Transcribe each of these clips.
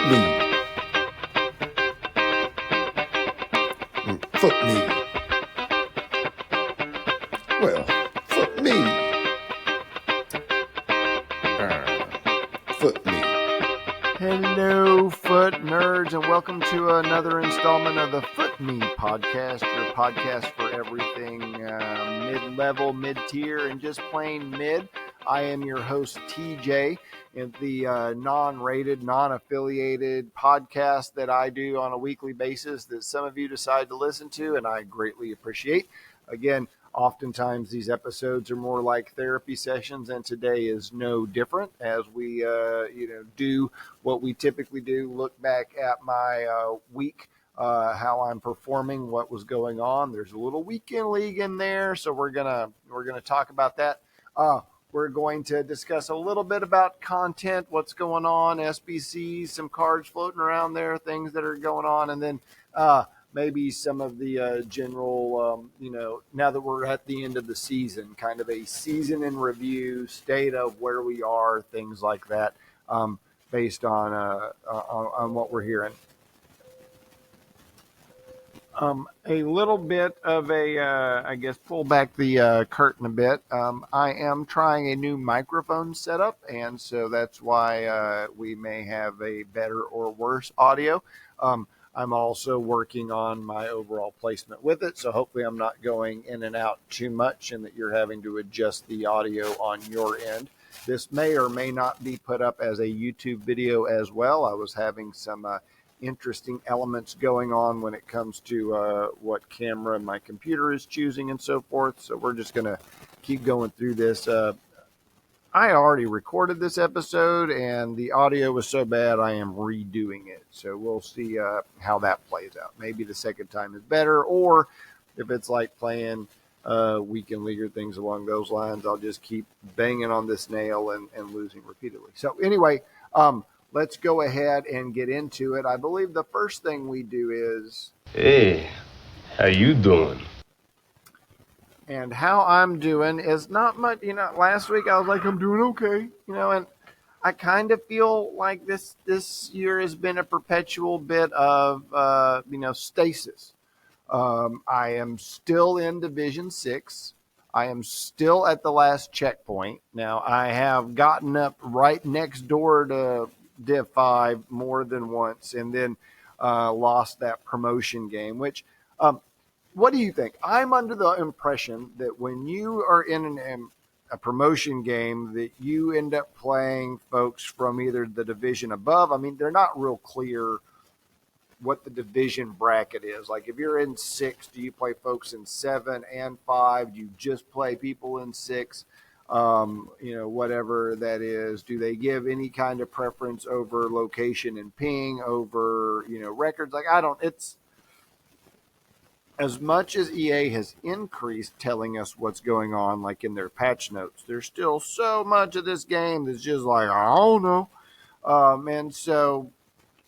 me. Fuck me. Well, fuck me. Fuck me. Hello, foot nerds, and welcome to another installment of the Foot Me podcast, your podcast for everything mid-level, mid-tier, and just plain mid. I am your host, TJ, and the non-rated, non-affiliated podcast that I do on a weekly basis that some of you decide to listen to, and I greatly appreciate. Again, oftentimes these episodes are more like therapy sessions, and today is no different as we, do what we typically do, look back at my week, how I'm performing, what was going on. There's a little weekend league in there, so we're gonna talk about that. We're going to discuss a little bit about content, what's going on, SBCs, some cards floating around there, things that are going on, and then maybe some of the general, now that we're at the end of the season, kind of a season in review, state of where we are, things like that, based on what we're hearing. A little bit of a, pull back the curtain a bit. I am trying a new microphone setup, and so that's why we may have a better or worse audio. I'm also working on my overall placement with it, so hopefully I'm not going in and out too much and that you're having to adjust the audio on your end. This may or may not be put up as a YouTube video as well. I was having some interesting elements going on when it comes to what camera my computer is choosing and so forth, so we're just going to keep going through this. I already recorded this episode, and the audio was so bad I am redoing it. So we'll see how that plays out. Maybe the second time is better, or if it's like playing weekend league or things along those lines, I'll just keep banging on this nail and losing repeatedly. So anyway, let's go ahead and get into it. I believe the first thing we do is... Hey, how you doing? And how I'm doing is not much. Last week I was like, I'm doing okay. And I kind of feel like this year has been a perpetual bit of, stasis. I am still in Division 6. I am still at the last checkpoint. Now, I have gotten up right next door to Div 5 more than once and then lost that promotion game, which... what do you think? I'm under the impression that when you are in a promotion game that you end up playing folks from either the division above. I mean, they're not real clear what the division bracket is. Like if you're in 6, do you play folks in 7 and 5? Do you just play people in 6? Whatever that is. Do they give any kind of preference over location and ping over, records? It's... As much as EA has increased telling us what's going on, like in their patch notes, there's still so much of this game that's just like, I don't know. And so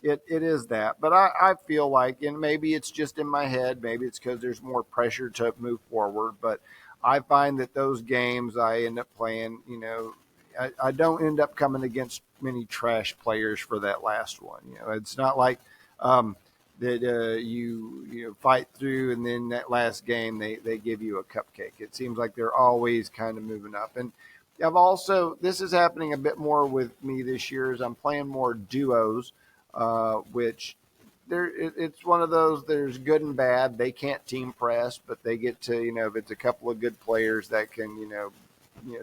it is that. But I feel like, and maybe it's just in my head, maybe it's because there's more pressure to move forward, but I find that those games I end up playing, I don't end up coming against many trash players for that last one. It's not like... that you fight through, and then that last game they give you a cupcake. It seems like they're always kind of moving up. And this is happening a bit more with me this year as I'm playing more duos, which it's one of those, there's good and bad. They can't team press, but they get to, if it's a couple of good players that can,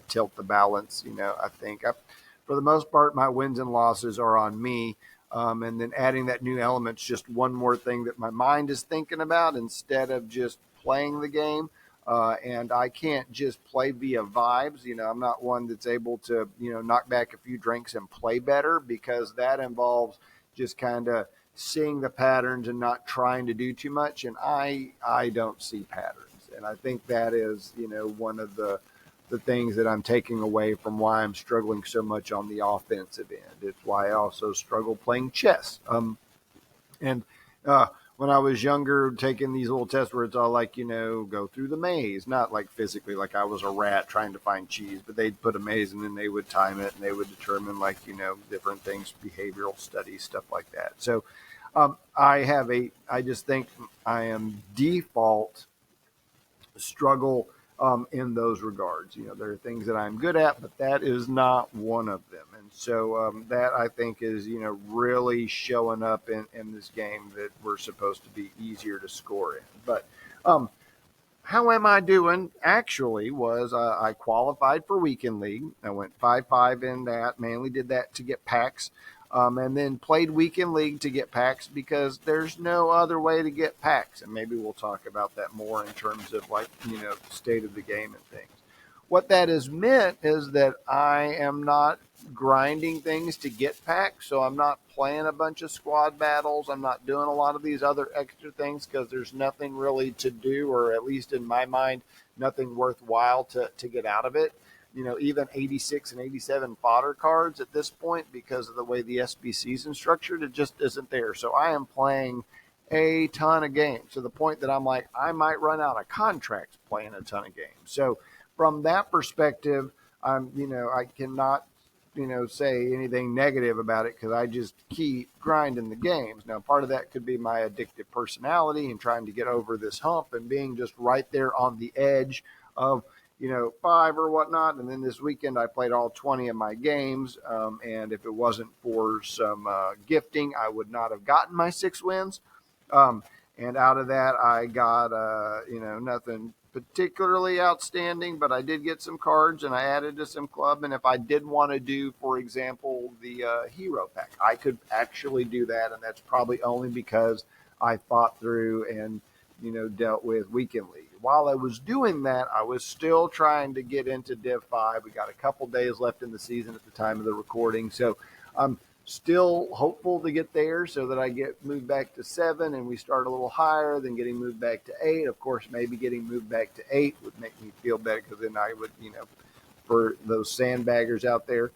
tilt the balance, I think. For the most part, my wins and losses are on me. And then adding that new element's just one more thing that my mind is thinking about instead of just playing the game. And I can't just play via vibes. I'm not one that's able to, knock back a few drinks and play better, because that involves just kind of seeing the patterns and not trying to do too much. And I don't see patterns. And I think that is, one of the things that I'm taking away from why I'm struggling so much on the offensive end. It's why I also struggle playing chess. And when I was younger, taking these little tests where it's all like, go through the maze, not like physically, like I was a rat trying to find cheese, but they'd put a maze and then they would time it and they would determine like, different things, behavioral studies, stuff like that. So I just think I am default struggle in those regards. There are things that I'm good at, but that is not one of them. And so that I think is, really showing up in this game that we're supposed to be easier to score in. But how am I doing? Actually, was I qualified for Weekend League. I went 5-5 in that. Mainly did that to get packs. And then played Weekend League to get packs because there's no other way to get packs. And maybe we'll talk about that more in terms of state of the game and things. What that has meant is that I am not grinding things to get packs. So I'm not playing a bunch of squad battles. I'm not doing a lot of these other extra things because there's nothing really to do, or at least in my mind, nothing worthwhile to get out of it. Even 86 and 87 fodder cards at this point, because of the way the SBCs is structured, it just isn't there. So I am playing a ton of games to the point that I'm like, I might run out of contracts playing a ton of games. So from that perspective, I cannot, say anything negative about it because I just keep grinding the games. Now, part of that could be my addictive personality and trying to get over this hump and being just right there on the edge of 5 or whatnot. And then this weekend I played all 20 of my games. And if it wasn't for some gifting, I would not have gotten my 6 wins. And out of that, I got, nothing particularly outstanding, but I did get some cards and I added to some club. And if I did want to do, for example, the hero pack, I could actually do that. And that's probably only because I thought through and, dealt with Weekend League. While I was doing that, I was still trying to get into Div 5. We got a couple days left in the season at the time of the recording. So I'm still hopeful to get there so that I get moved back to 7 and we start a little higher, then getting moved back to 8. Of course, maybe getting moved back to 8 would make me feel better because then I would, for those sandbaggers out there,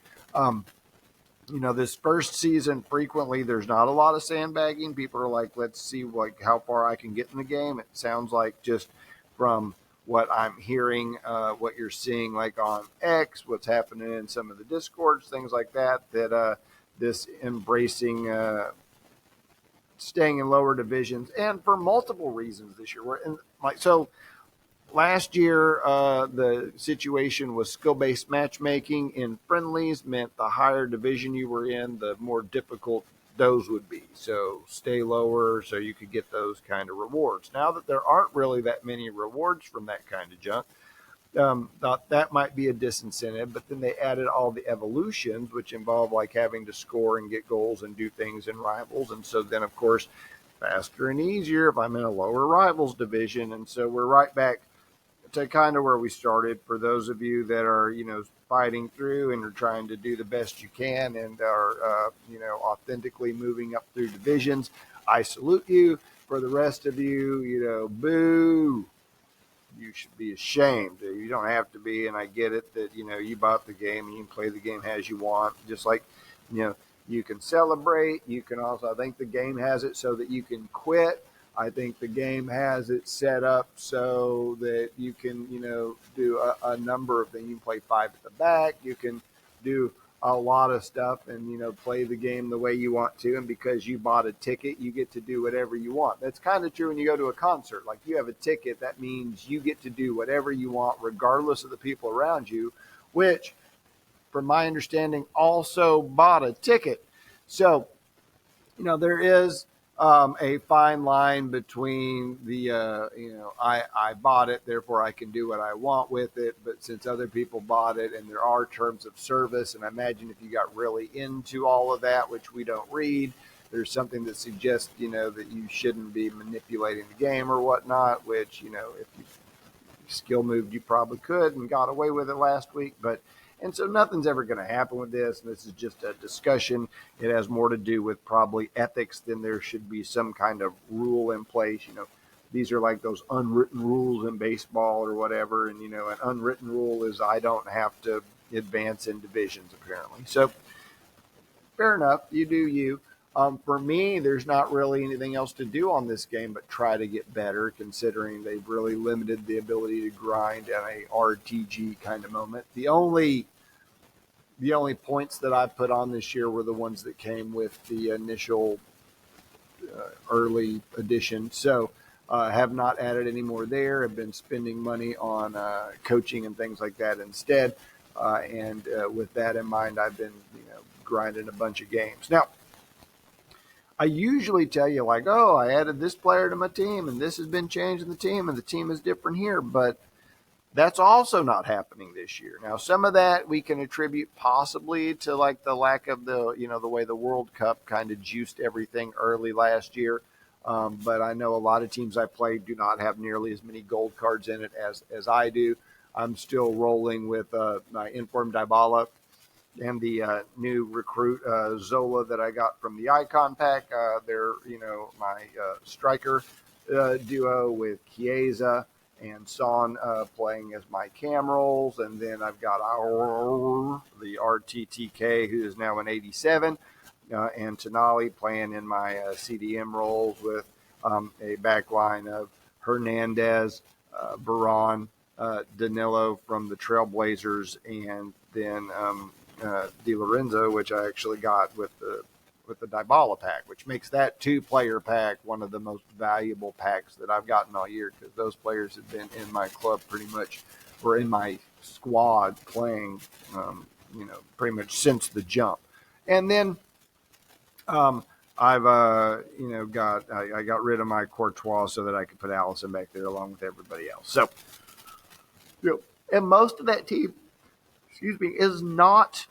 this first season, frequently there's not a lot of sandbagging. People are like, let's see how far I can get in the game. It sounds like just from what I'm hearing, what you're seeing like on X, what's happening in some of the Discords, things like that, that this embracing staying in lower divisions, and for multiple reasons this year. Last year, the situation was skill-based matchmaking in friendlies meant the higher division you were in, the more difficult those would be. So stay lower so you could get those kind of rewards. Now that there aren't really that many rewards from that kind of junk, thought that might be a disincentive, but then they added all the evolutions, which involve like having to score and get goals and do things in rivals. And so then, of course, faster and easier if I'm in a lower rivals division. And so we're right back to kind of where we started. For those of you that are, fighting through and are trying to do the best you can and are, authentically moving up through divisions, I salute you. For the rest of you, boo. You should be ashamed. You don't have to be, and I get it that, you bought the game and you can play the game as you want. Just like, you can celebrate. You can also, I think the game has it so that you can quit. I think the game has it set up so that you can, do a number of things. You can play 5 at the back. You can do a lot of stuff and, play the game the way you want to. And because you bought a ticket, you get to do whatever you want. That's kind of true when you go to a concert. Like, you have a ticket, that means you get to do whatever you want, regardless of the people around you, which, from my understanding, also bought a ticket. So, there is a fine line between the, I bought it, therefore I can do what I want with it. But since other people bought it and there are terms of service, and I imagine if you got really into all of that, which we don't read, there's something that suggests, that you shouldn't be manipulating the game or whatnot, which, if you skill moved, you probably could and got away with it last week. And so nothing's ever going to happen with this. And this is just a discussion. It has more to do with probably ethics than there should be some kind of rule in place. These are like those unwritten rules in baseball or whatever. And, an unwritten rule is I don't have to advance in divisions, apparently. So fair enough. You do you. For me, there's not really anything else to do on this game but try to get better, considering they've really limited the ability to grind in a RTG kind of moment. The only points that I put on this year were the ones that came with the initial early edition. So have not added any more there. Have been spending money on coaching and things like that instead. And with that in mind, I've been grinding a bunch of games. Now, I usually tell you like, oh, I added this player to my team and this has been changed in the team and the team is different here. But that's also not happening this year. Now, some of that we can attribute possibly to like the lack of the way the World Cup kind of juiced everything early last year. But I know a lot of teams I played do not have nearly as many gold cards in it as I do. I'm still rolling with my Informed Dybala and the new recruit Zola that I got from the Icon pack. They're my striker duo with Chiesa and Son playing as my cam rolls, and then I've got the RTTK who is now an 87, and Tonali playing in my CDM roles with a back line of Hernandez, Varane, Danilo from the Trailblazers, and then Di Lorenzo, which I actually got with the Dybala pack, which makes that 2-player pack one of the most valuable packs that I've gotten all year, because those players have been in my club pretty much, or in my squad playing, pretty much since the jump. And then I've I got rid of my Courtois so that I could put Allison back there along with everybody else. So, and most of that team, is not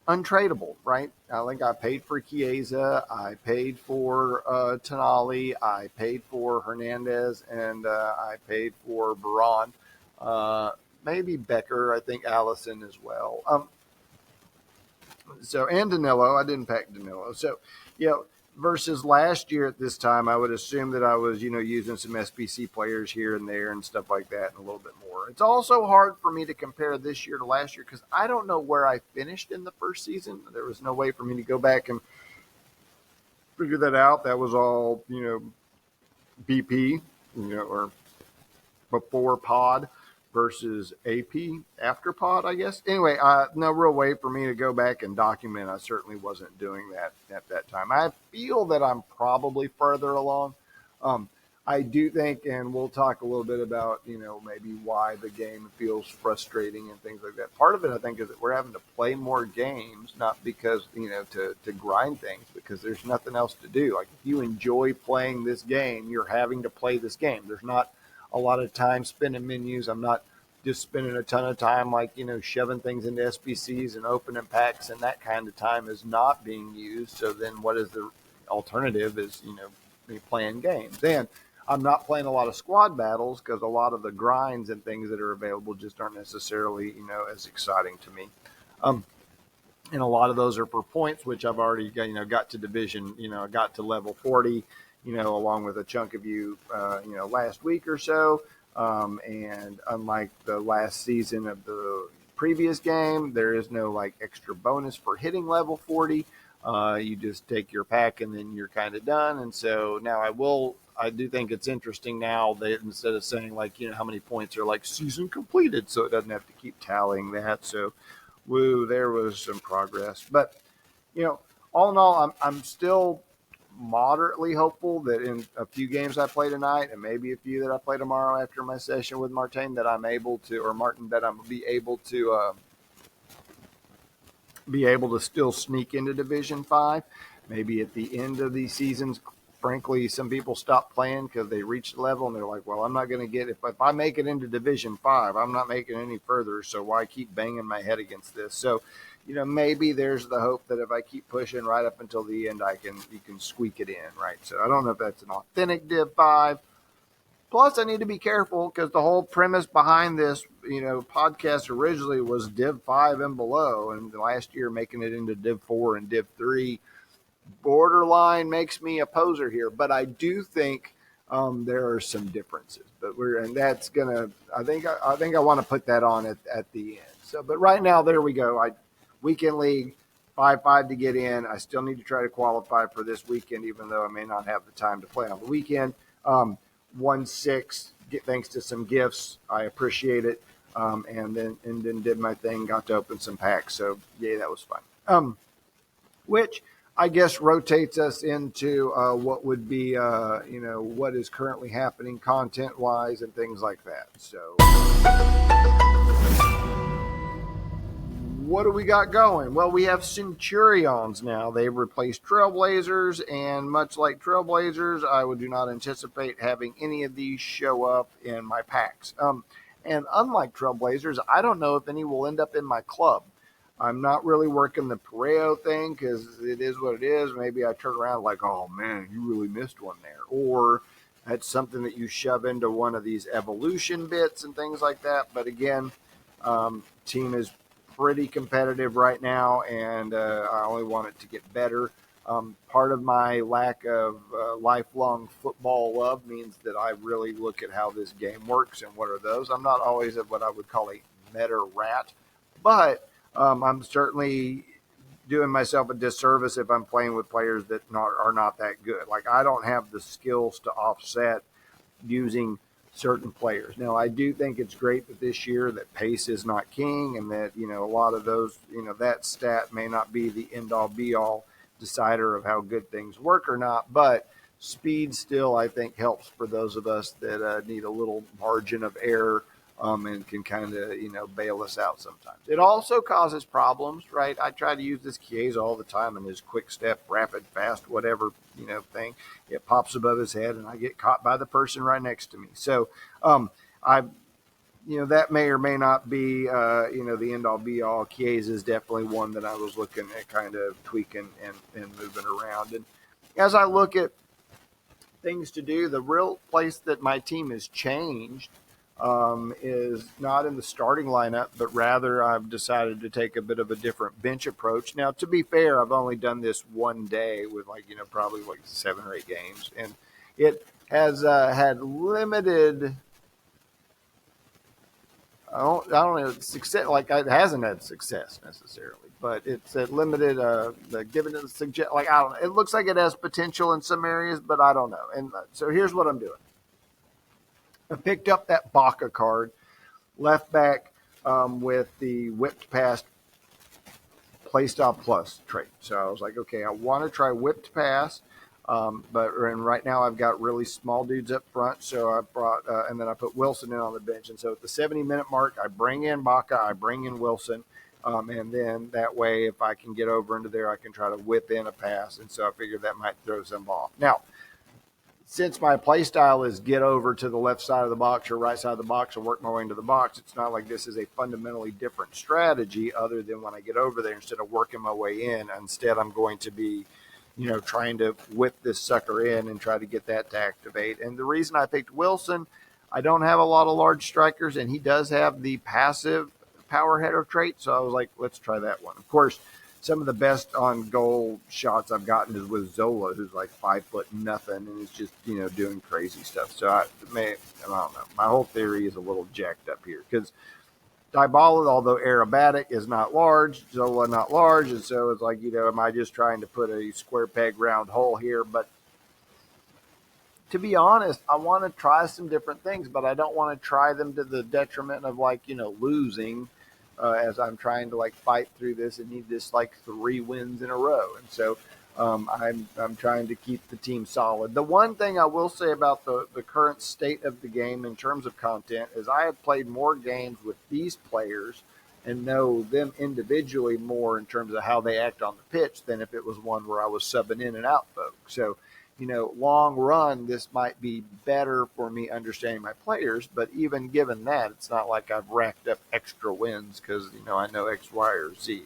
untradeable, right? I think I paid for Chiesa, I paid for Tonali, I paid for Hernandez, and I paid for Varane. Maybe Becker, I think Allison as well. And Danilo, I didn't pack Danilo. So, versus last year at this time, I would assume that I was, using some SBC players here and there and stuff like that and a little bit more. It's also hard for me to compare this year to last year because I don't know where I finished in the first season. There was no way for me to go back and figure that out. That was all, BP, or before pod versus AP after pod, I guess. Anyway, no real way for me to go back and document. I certainly wasn't doing that at that time. I feel that I'm probably further along. I do think, and we'll talk a little bit about, maybe why the game feels frustrating and things like that. Part of it, I think, is that we're having to play more games, not because, to grind things, because there's nothing else to do. Like, if you enjoy playing this game, you're having to play this game. There's not a lot of time spent in menus. I'm not just spending a ton of time shoving things into SBCs and opening packs, and that kind of time is not being used. So then what is the alternative is, me playing games. And I'm not playing a lot of squad battles because a lot of the grinds and things that are available just aren't necessarily, as exciting to me. And a lot of those are for points, which I've already got to division, I got to level 40, along with a chunk of you, last week or so. And unlike the last season of the previous game, there is no extra bonus for hitting level 40. You just take your pack and then you're kind of done. And so now I do think it's interesting now that instead of saying how many points are season completed, so it doesn't have to keep tallying that. So, there was some progress. But, all in all, I'm still moderately hopeful that in a few games I play tonight and maybe a few that I play tomorrow after my session with Martin that I'm able to, or Martin, that I'm be able to still sneak into Division 5. Maybe at the end of these seasons, frankly, some people stop playing because they reach the level and they're like, well, I'm not going to get it. If I make it into Division 5, I'm not making it any further, so why keep banging my head against this? So, maybe there's the hope that if I keep pushing right up until the end, you can squeak it in, right? So I don't know if that's an authentic Div 5. Plus, I need to be careful because the whole premise behind this, podcast originally was Div 5 and below, and last year making it into Div 4 and Div 3 borderline makes me a poser here. But I do think there are some differences. That's gonna. I think I want to put that on at the end. So, but right now, there we go. Weekend League 5-5 to get in. I still need to try to qualify for this weekend, even though I may not have the time to play on the weekend. 1-6, thanks to some gifts. I appreciate it. And then did my thing, got to open some packs. So, yeah, that was fun. Which I guess rotates us into what would be, what is currently happening content-wise and things like that. So what do we got going? Well, we have Centurions now. They've replaced Trailblazers, and much like Trailblazers, I do not anticipate having any of these show up in my packs. And unlike Trailblazers, I don't know if any will end up in my club. I'm not really working the Pareo thing because it is what it is. Maybe I turn around like, oh, man, you really missed one there. Or that's something that you shove into one of these evolution bits and things like that. But again, team is pretty competitive right now, and I only want it to get better. Part of my lack of lifelong football love means that I really look at how this game works and what are those. I'm not always what I would call a meta rat, but I'm certainly doing myself a disservice if I'm playing with players that are not that good. Like, I don't have the skills to offset using certain players. Now, I do think it's great that this year that pace is not king, and that, a lot of those, that stat may not be the end-all be-all decider of how good things work or not, but speed still, I think, helps for those of us that need a little margin of error and can kind of, bail us out sometimes. It also causes problems, right? I try to use this Chiesa all the time in his quick step, rapid, fast, whatever, thing. It pops above his head, and I get caught by the person right next to me. So that may or may not be, the end-all, be-all. Chiesa is definitely one that I was looking at kind of tweaking and moving around. And as I look at things to do, the real place that my team has changed is not in the starting lineup, but rather I've decided to take a bit of a different bench approach. Now, to be fair, I've only done this one day with probably 7 or 8 games, and it has had limited. I don't know success. It hasn't had success necessarily, but it's limited. Given it suggest I don't know. It looks like it has potential in some areas, but I don't know. And so here's what I'm doing. I picked up that Baca card, left back with the whipped pass playstyle plus trait. So I was like, okay, I want to try whipped pass, and right now I've got really small dudes up front. So I brought, and then I put Wilson in on the bench. And so at the 70-minute mark, I bring in Baca, I bring in Wilson. And then that way, if I can get over into there, I can try to whip in a pass. And so I figured that might throw some off. Now, since my play style is get over to the left side of the box or right side of the box and work my way into the box, it's not like this is a fundamentally different strategy other than when I get over there, instead of working my way in, instead I'm going to be, trying to whip this sucker in and try to get that to activate. And the reason I picked Wilson, I don't have a lot of large strikers, and he does have the passive power header trait, so I was like, let's try that one. Of course, some of the best on goal shots I've gotten is with Zola, who's like 5 foot nothing and is just, doing crazy stuff. So I don't know. My whole theory is a little jacked up here because Dybala, although aerobatic, is not large. Zola not large. And so it's like, am I just trying to put a square peg round hole here? But to be honest, I want to try some different things, but I don't want to try them to the detriment of losing. As I'm trying to fight through this and need this 3 wins in a row. And so I'm trying to keep the team solid. The one thing I will say about the current state of the game in terms of content is I have played more games with these players and know them individually more in terms of how they act on the pitch than if it was one where I was subbing in and out folks. So, long run, this might be better for me understanding my players, but even given that, it's not like I've racked up extra wins because, I know X, Y, or Z.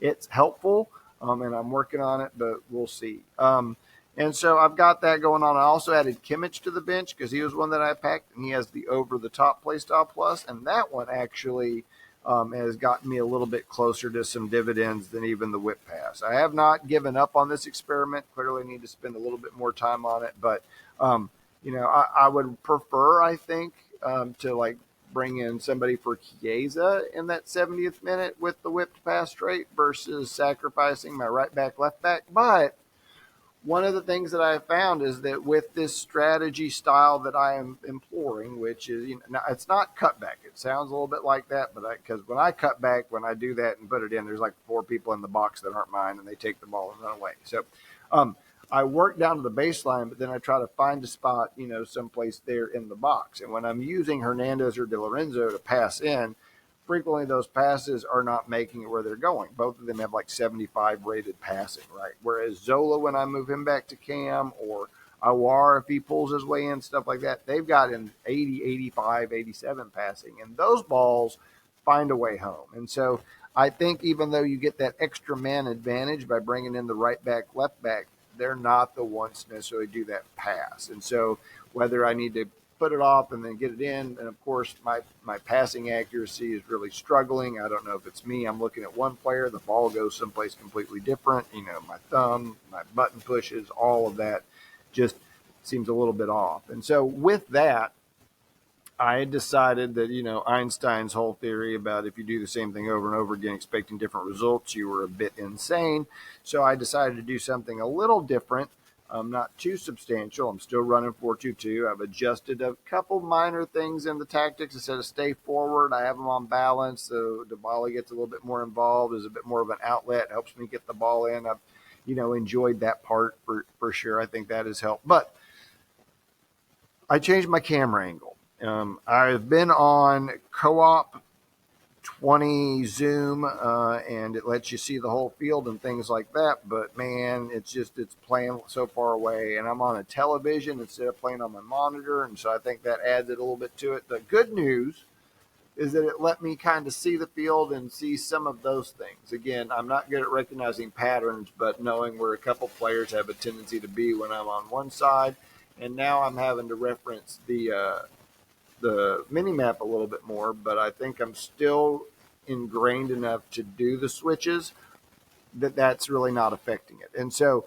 It's helpful, and I'm working on it, but we'll see. And so I've got that going on. I also added Kimmich to the bench because he was one that I packed, and he has the over-the-top playstyle plus, and that one actually has gotten me a little bit closer to some dividends than even the whip pass. I have not given up on this experiment. Clearly need to spend a little bit more time on it, but I would prefer, I think, to bring in somebody for Chiesa in that 70th minute with the whipped pass straight versus sacrificing my right back, left back. But one of the things that I have found is that with this strategy style that I am employing, which is, it's not cutback. It sounds a little bit like that, but because when I cut back, when I do that and put it in, there's like 4 people in the box that aren't mine, and they take the ball and run away. So I work down to the baseline, but then I try to find a spot, someplace there in the box. And when I'm using Hernandez or De Lorenzo to pass in, frequently those passes are not making it where they're going. Both of them have like 75 rated passing, right? Whereas Zola, when I move him back to Cam, or Awar, if he pulls his way in, stuff like that, they've got an 80, 85, 87 passing. And those balls find a way home. And so I think even though you get that extra man advantage by bringing in the right back, left back, they're not the ones to necessarily do that pass. And so whether I need to put it off and then get it in. And of course, my passing accuracy is really struggling. I don't know if it's me. I'm looking at one player, the ball goes someplace completely different. My thumb, my button pushes, all of that just seems a little bit off. And so with that, I had decided that, Einstein's whole theory about if you do the same thing over and over again, expecting different results, you were a bit insane. So I decided to do something a little different. Not too substantial. I'm still running 4-2-2. I've adjusted a couple minor things in the tactics. Instead of stay forward, I have them on balance. So Dybala gets a little bit more involved. There's a bit more of an outlet. Helps me get the ball in. I've, enjoyed that part for sure. I think that has helped. But I changed my camera angle. I've been on co-op 20 zoom and it lets you see the whole field and things like that, but man, it's playing so far away, and I'm on a television instead of playing on my monitor, and so I think that adds it a little bit to it. The good news is that it let me kind of see the field and see some of those things. Again, I'm not good at recognizing patterns, but knowing where a couple players have a tendency to be when I'm on one side, and now I'm having to reference the mini map a little bit more, but I think I'm still ingrained enough to do the switches that's really not affecting it. And so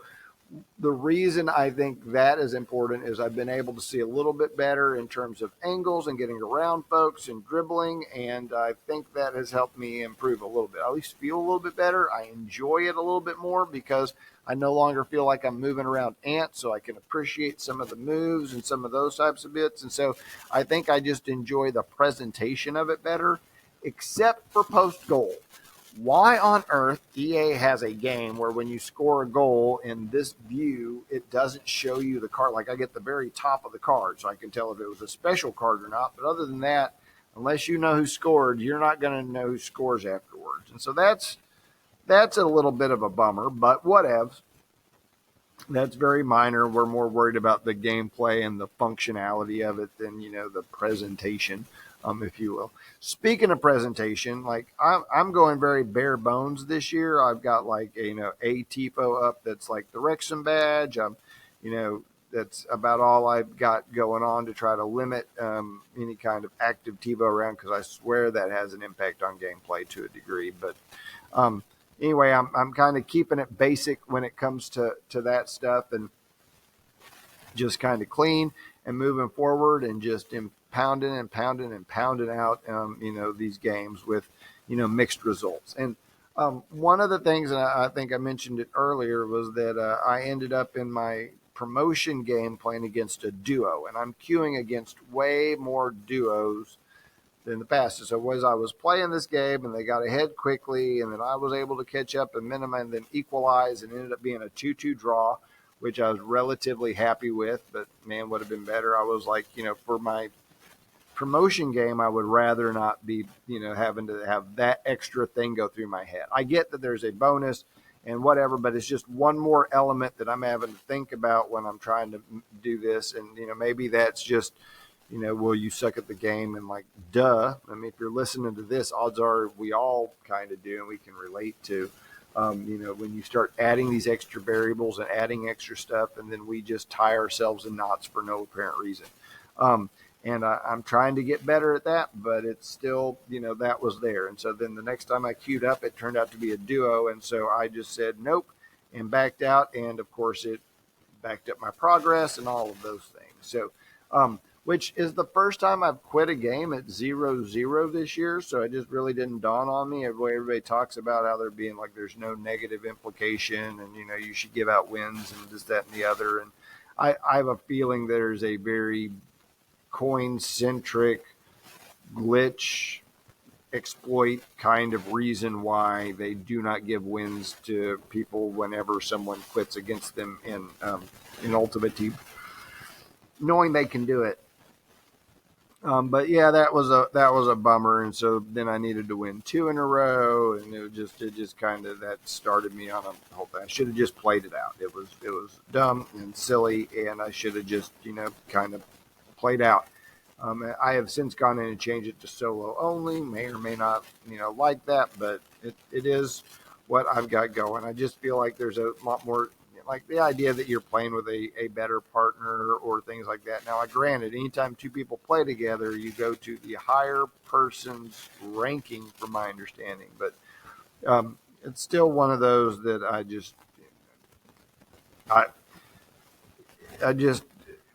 the reason I think that is important is I've been able to see a little bit better in terms of angles and getting around folks and dribbling, and I think that has helped me improve a little bit. I at least feel a little bit better. I enjoy it a little bit more because I no longer feel like I'm moving around ants, so I can appreciate some of the moves and some of those types of bits. And so I think I just enjoy the presentation of it better, except for post-goal. Why on earth EA has a game where when you score a goal in this view, it doesn't show you the card? Like I get the very top of the card, so I can tell if it was a special card or not. But other than that, unless you know who scored, you're not going to know who scores afterwards. And so that's a little bit of a bummer, but whatevs. That's very minor. We're more worried about the gameplay and the functionality of it than, the presentation, if you will. Speaking of presentation, like I'm going very bare bones this year. I've got like a TIFO up that's like the Wrexham badge. That's about all I've got going on to try to limit any kind of active TiVo around, because I swear that has an impact on gameplay to a degree. But anyway, I'm kind of keeping it basic when it comes to that stuff, and just kind of clean and moving forward, and just pounding out, these games with, mixed results. And one of the things, and I think I mentioned it earlier, was that I ended up in my promotion game playing against a duo, and I'm queuing against way more duos than the past. So as I was playing this game and they got ahead quickly, and then I was able to catch up and minimize and then equalize, and ended up being a 2-2 draw, which I was relatively happy with, but man, would have been better. I was like, for my promotion game, I would rather not be, having to have that extra thing go through my head. I get that there's a bonus and whatever, but it's just one more element that I'm having to think about when I'm trying to do this. And, maybe that's just, well, you suck at the game, and like, duh. I mean, if you're listening to this, odds are we all kind of do, and we can relate to, when you start adding these extra variables and adding extra stuff, and then we just tie ourselves in knots for no apparent reason. And I'm trying to get better at that, but it's still, that was there. And so then the next time I queued up, it turned out to be a duo. And so I just said, nope, and backed out. And of course, it backed up my progress and all of those things. So which is the first time I've quit a game at 0-0 this year. So it just really didn't dawn on me. Everybody talks about how there being like there's no negative implication, and you should give out wins and this, that, and the other. And I have a feeling there's a very coin centric glitch exploit kind of reason why they do not give wins to people whenever someone quits against them in Ultimate Team, knowing they can do it. But yeah, that was a bummer, and so then I needed to win 2 in a row, and it just kind of that started me on a whole thing. I should have just played it out. It was dumb and silly, and I should have just kind of played out. I have since gone in and changed it to solo only. May or may not like that, but it is what I've got going. I just feel like there's a lot more. Like the idea that you're playing with a better partner or things like that. Now, granted, anytime 2 people play together, you go to the higher person's ranking, from my understanding. But it's still one of those that I just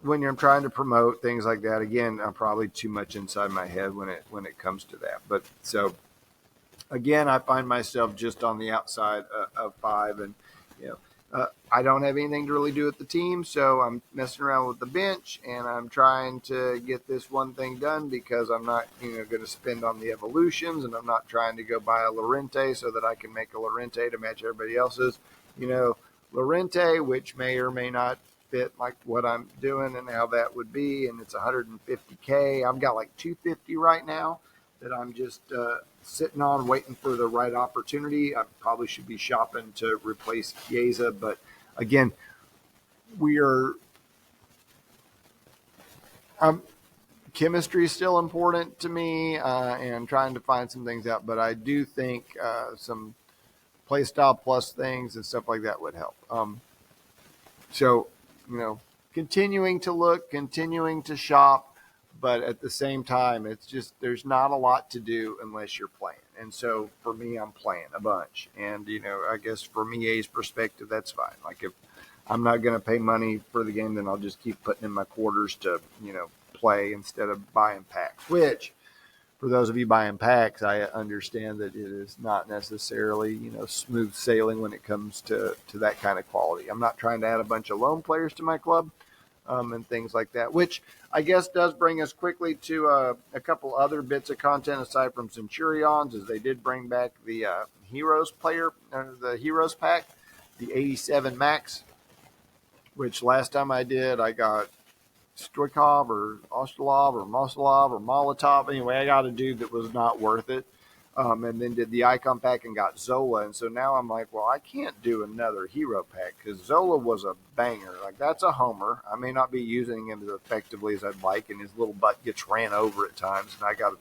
when you're trying to promote things like that. Again, I'm probably too much inside my head when it comes to that. But so again, I find myself just on the outside of 5, and I don't have anything to really do with the team, so I'm messing around with the bench, and I'm trying to get this one thing done because I'm not, going to spend on the evolutions, and I'm not trying to go buy a Lorente so that I can make a Lorente to match everybody else's, Lorente, which may or may not fit like what I'm doing and how that would be, and it's 150K. I've got like 250 right now that I'm just sitting on, waiting for the right opportunity. I probably should be shopping to replace Chiesa, but again, chemistry is still important to me, and trying to find some things out. But I do think some play style plus things and stuff like that would help. So continuing to look, continuing to shop. But at the same time, it's just there's not a lot to do unless you're playing. And so for me, I'm playing a bunch. And, I guess from EA's perspective, that's fine. Like if I'm not going to pay money for the game, then I'll just keep putting in my quarters to, play instead of buying packs. Which, for those of you buying packs, I understand that it is not necessarily, smooth sailing when it comes to that kind of quality. I'm not trying to add a bunch of lone players to my club. And things like that, which I guess does bring us quickly to a couple other bits of content aside from Centurions, as they did bring back the Heroes the Heroes pack, the 87 Max, which last time I did, I got Stoikov or Ostolov or Mosolov or Molotov. Anyway, I got a dude that was not worth it. And then did the icon pack and got Zola. And so now I'm like, well, I can't do another hero pack because Zola was a banger. Like, that's a homer. I may not be using him as effectively as I'd like, and his little butt gets ran over at times. And I got to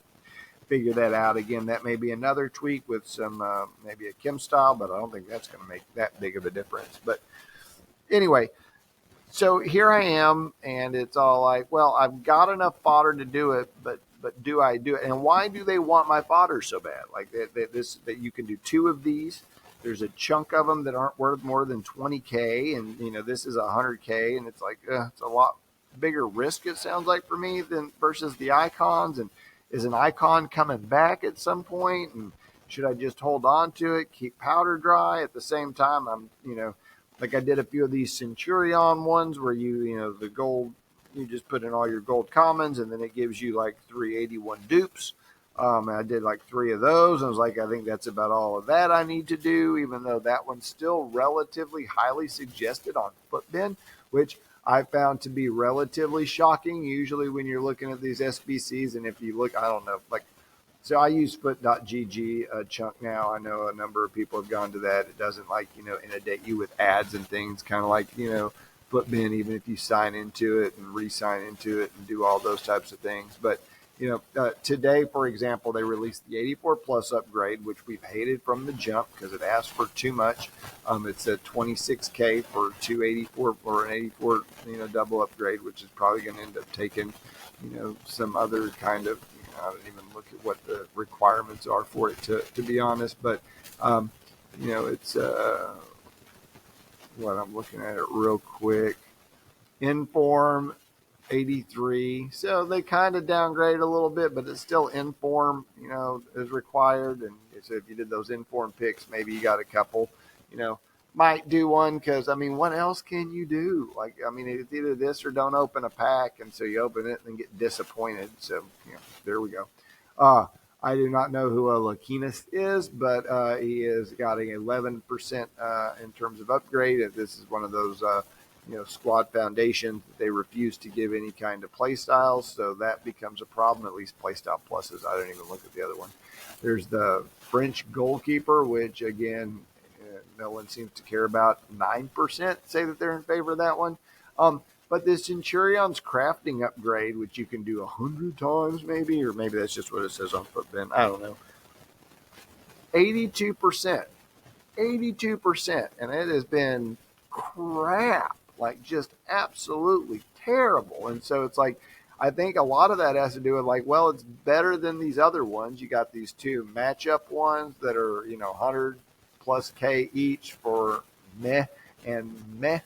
figure that out. Again, that may be another tweak with some maybe a Kim style, but I don't think that's going to make that big of a difference. But anyway, so here I am, and it's all like, well, I've got enough fodder to do it, but do I do it? And why do they want my fodder so bad? Like that you can do 2 of these. There's a chunk of them that aren't worth more than 20K, and this is 100K, and it's like it's a lot bigger risk. It sounds like for me than versus the icons. And is an icon coming back at some point? And should I just hold on to it, keep powder dry? At the same time, I'm like I did a few of these Centurion ones where the gold. You just put in all your gold commons, and then it gives you like 381 dupes. I did like 3 of those. I was like, I think that's about all of that I need to do, even though that one's still relatively highly suggested on Footbin, which I found to be relatively shocking. Usually when you're looking at these SBCs, and if you look, I don't know, like, so I use foot.gg a chunk now. I know a number of people have gone to that. It doesn't inundate you with ads and things, kind of like, Footbin, even if you sign into it and re-sign into it and do all those types of things. But today, for example, they released the 84 Plus upgrade, which we've hated from the jump because it asked for too much. It's a 26K for 284 or an 84 double upgrade, which is probably going to end up taking some other kind of I don't even look at what the requirements are for it to be honest. But it's what I'm looking at it real quick. Inform 83. So they kind of downgrade a little bit, but it's still inform, is required. And so if you did those inform picks, maybe you got a couple, might do one because, what else can you do? It's either this or don't open a pack. And so you open it and get disappointed. So, there we go. I do not know who Lakinas is, but he is got an 11% in terms of upgrade. This is one of those squad foundations that they refuse to give any kind of play styles, so that becomes a problem, at least play style pluses. I don't even look at the other one. There's the French goalkeeper, which again, no one seems to care about. 9% say that they're in favor of that one. But this Centurion's crafting upgrade, which you can do 100 times maybe, or maybe that's just what it says on Footbin. I don't know. 82%. 82%. And it has been crap. Like just absolutely terrible. And so it's like, I think a lot of that has to do with it's better than these other ones. You got these two matchup ones that are, 100 plus K each for meh and meh.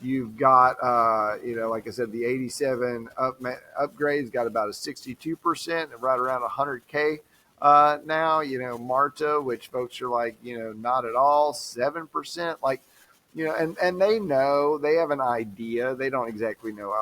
You've got, like I said, the 87 upgrades got about a 62% and right around 100K now. Marta, which folks are like, not at all, 7%. And they know, they have an idea. They don't exactly know,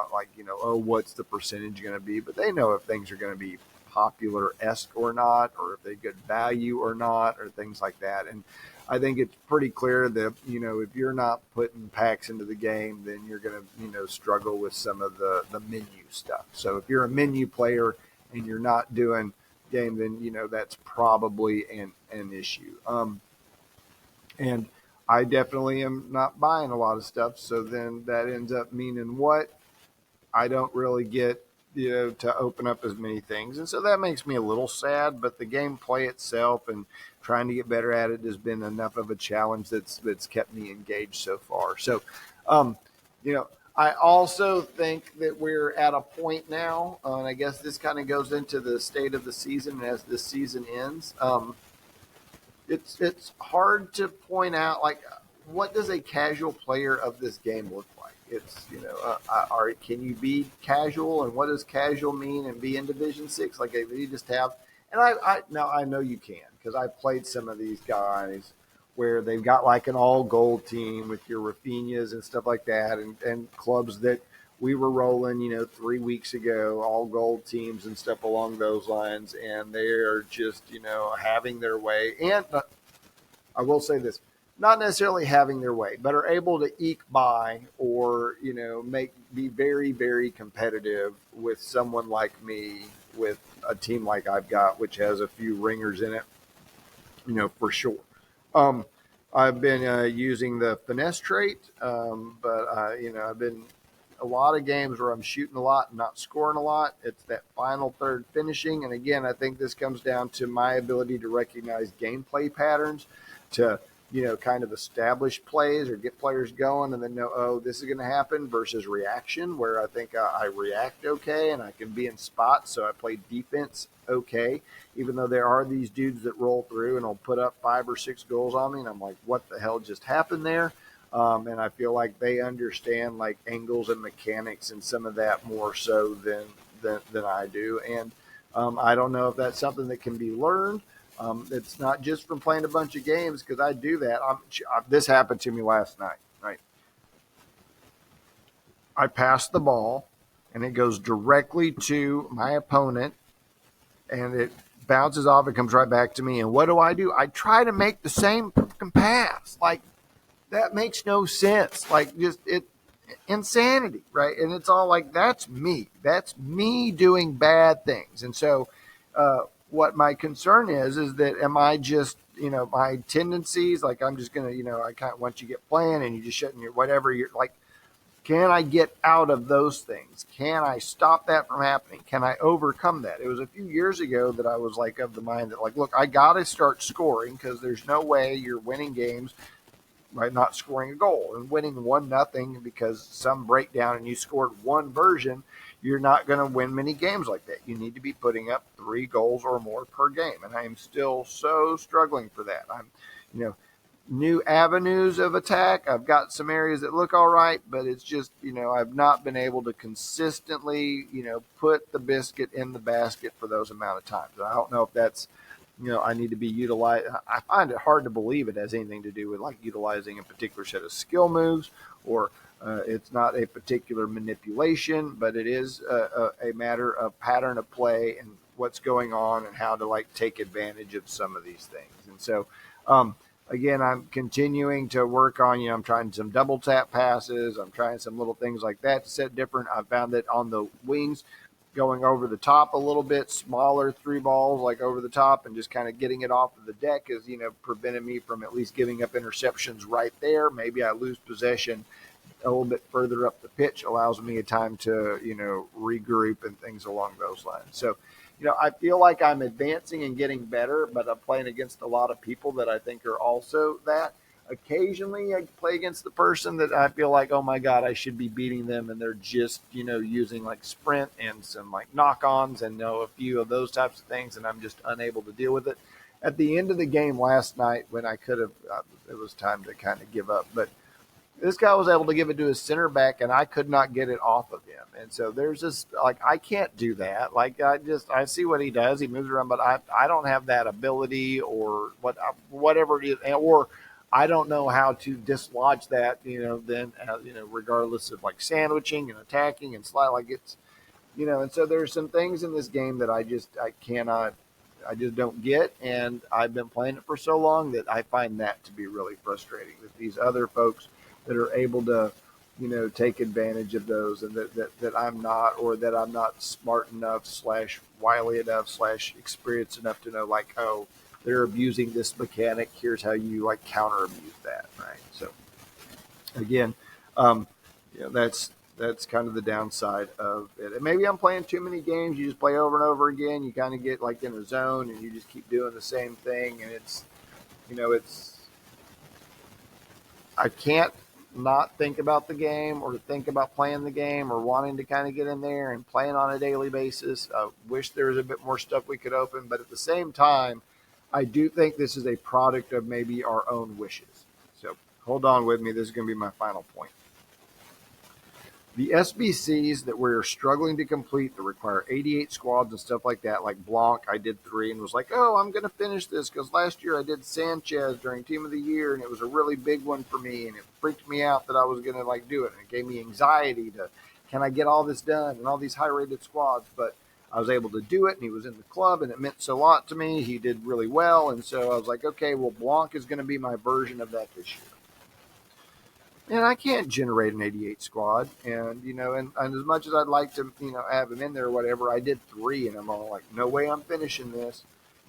what's the percentage going to be, but they know if things are going to be popular-esque or not, or if they get value or not, or things like that. And I think it's pretty clear that, if you're not putting packs into the game, then you're going to, struggle with some of the menu stuff. So if you're a menu player and you're not doing game, then, that's probably an issue. And I definitely am not buying a lot of stuff. So then that ends up meaning what? I don't really get, to open up as many things. And so that makes me a little sad, but the gameplay itself and trying to get better at it has been enough of a challenge that's kept me engaged so far. So, I also think that we're at a point now, and I guess this kind of goes into the state of the season as the season ends. It's hard to point out, what does a casual player of this game look like? It's, can you be casual, and what does casual mean and be in Division 6? You just have, and I know you can, because I played some of these guys where they've got an all gold team with your Rafinhas and stuff like that, and clubs that we were rolling, 3 weeks ago, all gold teams and stuff along those lines, and they are just, having their way. And I will say this, not necessarily having their way, but are able to eke by or, be very, very competitive with someone like me with a team like I've got, which has a few ringers in it, for sure. I've been using the finesse trait, but I've been a lot of games where I'm shooting a lot and not scoring a lot. It's that final third finishing. And again, I think this comes down to my ability to recognize gameplay patterns, to kind of establish plays or get players going and then know, oh, this is going to happen, versus reaction, where I think I react okay and I can be in spots. So I play defense okay, even though there are these dudes that roll through and will put up 5 or 6 goals on me. And I'm like, what the hell just happened there? And I feel like they understand angles and mechanics and some of that more so than I do. And I don't know if that's something that can be learned. It's not just from playing a bunch of games, because I do that. This happened to me last night, right? I pass the ball, and it goes directly to my opponent, and it bounces off. It comes right back to me. And what do? I try to make the same fucking pass. That makes no sense. It's insanity, right? And it's all that's me. That's me doing bad things. And so, what my concern is that am I just, my tendencies, I'm just going to, I kind of, once you get playing and you just shutting your whatever, you're can I get out of those things? Can I stop that from happening? Can I overcome that? It was a few years ago that I was of the mind that look, I got to start scoring, because there's no way you're winning games by not scoring a goal, and winning 1-0 because some breakdown and you scored one version. You're not going to win many games like that. You need to be putting up 3 goals or more per game. And I am still so struggling for that. new avenues of attack. I've got some areas that look all right, but it's just, I've not been able to consistently, put the biscuit in the basket for those amount of times. I don't know if that's, I need to be utilized. I find it hard to believe it has anything to do with like utilizing a particular set of skill moves, or it's not a particular manipulation, but it is a matter of pattern of play and what's going on and how to like take advantage of some of these things. And so, again, I'm continuing to work on, I'm trying some double tap passes. I'm trying some little things like that to set different. I found that on the wings, going over the top a little bit, smaller three balls like over the top and just kind of getting it off of the deck is, prevented me from at least giving up interceptions right there. Maybe I lose possession a little bit further up the pitch, allows me a time to, regroup and things along those lines. So, I feel like I'm advancing and getting better, but I'm playing against a lot of people that I think are also that. Occasionally, I play against the person that I feel like, oh my God, I should be beating them, and they're just, using like sprint and some like knock-ons and a few of those types of things, and I'm just unable to deal with it. At the end of the game last night, when I could have, it was time to kind of give up, but this guy was able to give it to his center back, and I could not get it off of him. And so there's this, like, I can't do that. Like, I see what he does. He moves around, but I don't have that ability or whatever it is, or I don't know how to dislodge that, then, regardless of like sandwiching and attacking and slide, like it's, and so there's some things in this game that I just don't get. And I've been playing it for so long that I find that to be really frustrating, that these other folks that are able to, take advantage of those, and that I'm not, or that I'm not smart enough / wily enough / experienced enough to know, like, oh, they're abusing this mechanic. Here's how you like counter abuse that, right? So again, that's kind of the downside of it. And maybe I'm playing too many games. You just play over and over again. You kind of get like in a zone, and you just keep doing the same thing, and it's I can't not think about the game or think about playing the game or wanting to kind of get in there and playing on a daily basis. I wish there was a bit more stuff we could open, but at the same time, I do think this is a product of maybe our own wishes. So hold on with me. This is going to be my final point. The SBCs that we're struggling to complete that require 88 squads and stuff like that, like Blanc, I did 3 and was like, oh, I'm going to finish this because last year I did Sanchez during Team of the Year, and it was a really big one for me, and it freaked me out that I was going to like do it, and it gave me anxiety to, can I get all this done and all these high-rated squads? But I was able to do it, and he was in the club, and it meant so a lot to me. He did really well, and so I was like, okay, well, Blanc is going to be my version of that this year. And I can't generate an 88 squad. And, and as much as I'd like to, have him in there or whatever, I did 3, and I'm all like, no way I'm finishing this.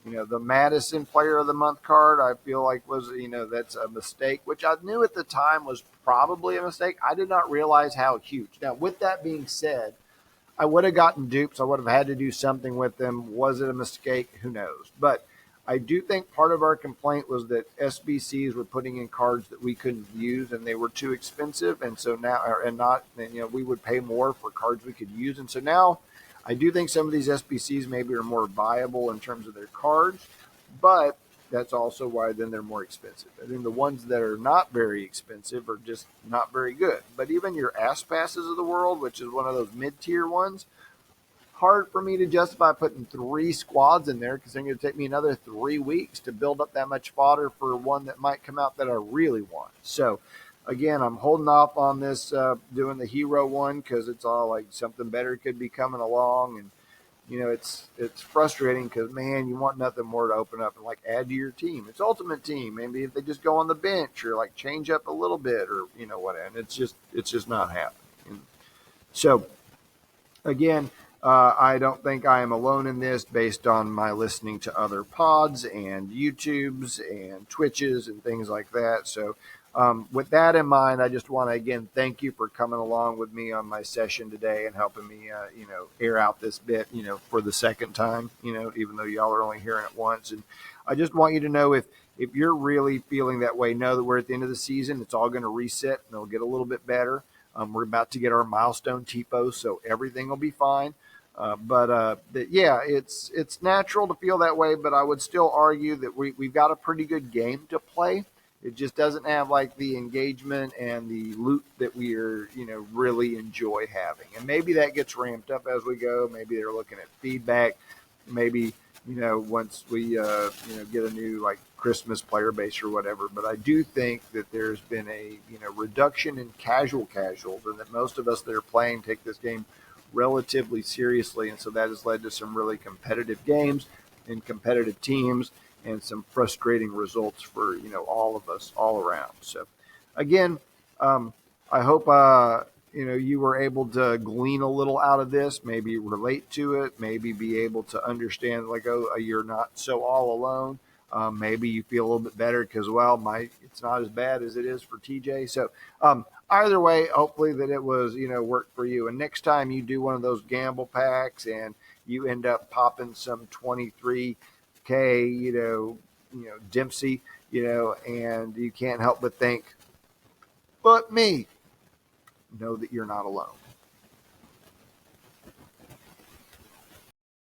The Madison Player of the Month card, I feel like was, that's a mistake, which I knew at the time was probably a mistake. I did not realize how huge. Now, with that being said, I would have gotten dupes. I would have had to do something with them. Was it a mistake? Who knows? But I do think part of our complaint was that SBCs were putting in cards that we couldn't use, and they were too expensive. And so now, we would pay more for cards we could use. And so now I do think some of these SBCs maybe are more viable in terms of their cards, but that's also why then they're more expensive. I think the ones that are not very expensive are just not very good. But even your Ass Passes of the world, which is one of those mid-tier ones, hard for me to justify putting 3 squads in there because they're going to take me another 3 weeks to build up that much fodder for one that might come out that I really want. So, again, I'm holding off on this doing the hero one because it's all like something better could be coming along. And, it's frustrating because, man, you want nothing more to open up and, like, add to your team. It's Ultimate Team. Maybe if they just go on the bench or, like, change up a little bit or, what. And it's just not happening. So, again, I don't think I am alone in this based on my listening to other pods and YouTubes and Twitches and things like that. So with that in mind, I just want to, again, thank you for coming along with me on my session today and helping me, air out this bit, for the second time, even though y'all are only hearing it once. And I just want you to know if you're really feeling that way, know that we're at the end of the season. It's all going to reset and it'll get a little bit better. We're about to get our Milestone TIFOs, so everything will be fine. Yeah, it's natural to feel that way, but I would still argue that we've got a pretty good game to play. It just doesn't have like the engagement and the loot that we are, really enjoy having. And maybe that gets ramped up as we go. Maybe they're looking at feedback. Maybe, once we, get a new like Christmas player base or whatever. But I do think that there's been a, reduction in casuals, and that most of us that are playing take this game relatively seriously. And so that has led to some really competitive games and competitive teams and some frustrating results for, all of us all around. So again, I hope, you were able to glean a little out of this, maybe relate to it, maybe be able to understand like, oh, you're not so all alone. Maybe you feel a little bit better because, well, it's not as bad as it is for TJ. So either way, hopefully that it was, worked for you. And next time you do one of those gamble packs and you end up popping some 23K, Dempsey, and you can't help but think, but me, know that you're not alone.